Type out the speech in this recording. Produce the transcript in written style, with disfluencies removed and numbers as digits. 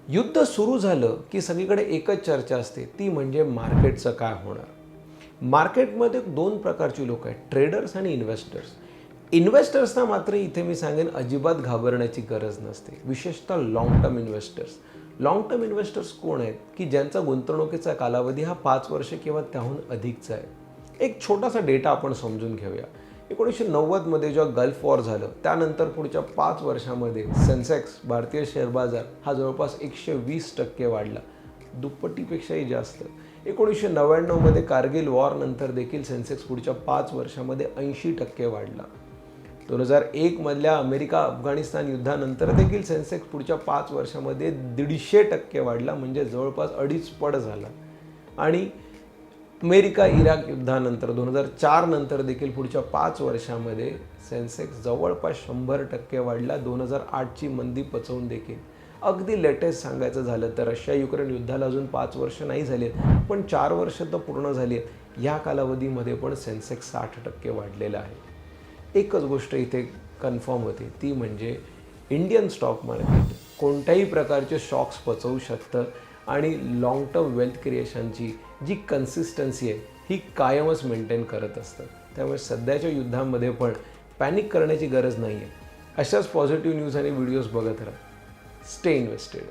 युद्ध सुरू झालं की सगळीकडे एकच चर्चा असते, ती म्हणजे मार्केटचं काय होणार. मार्केटमध्ये दोन प्रकारची लोक आहेत, ट्रेडर्स आणि इन्व्हेस्टर्स. इन्व्हेस्टर्सना मात्र इथे मी सांगेन अजिबात घाबरण्याची गरज नसते, विशेषतः long term investors. Long term investors कोण आहेत की ज्यांचा गुंतवणुकीचा कालावधी हा 5 वर्ष किंवा त्याहून अधिकचा आहे. एक छोटासा डेटा आपण समजून घेऊया. 1990मध्ये जेव्हा गल्फ वॉर झालं त्यानंतर पुढच्या 5 वर्षामध्ये सेन्सेक्स भारतीय शेअर बाजार हा जवळपास 120% वाढला, दुप्पटीपेक्षाही जास्त. 1999मध्ये कारगिल वॉर नंतर देखील सेन्सेक्स पुढच्या 5 वर्षामध्ये 80% वाढला. 2001 मधल्या अमेरिका अफगाणिस्तान युद्धानंतर देखील सेन्सेक्स पुढच्या 5 वर्षामध्ये 150% वाढला, म्हणजे जवळपास 2.5 पट झाला. आणि अमेरिका इराक युद्धानंतर 2004 नंतर देखील पुढच्या 5 वर्षामध्ये सेन्सेक्स जवळपास 100% वाढला, 2008ची मंदी पचवून देखील. अगदी लेटेस्ट सांगायचं झालं तर रशिया युक्रेन युद्धाला अजून 5 वर्ष नाही झाली आहेत, पण 4 वर्ष तर पूर्ण झाली आहेत. या कालावधीमध्ये पण सेन्सेक्स 60% वाढलेला आहे. एकच गोष्ट इथे कन्फर्म होते, ती म्हणजे इंडियन स्टॉक मार्केट कोणत्याही प्रकारचे शॉक्स पचवू शकतं आणि लाँग टर्म वेल्थ क्रिएशनची जी कन्सिस्टन्सी आहे ही कायमच मेंटेन करत असतं. त्यामुळे सध्याच्या युद्धामध्ये पण पॅनिक करण्याची गरज नाही आहे. अशाच पॉझिटिव्ह न्यूज आणि व्हिडिओज बघत राहा. Stay invested.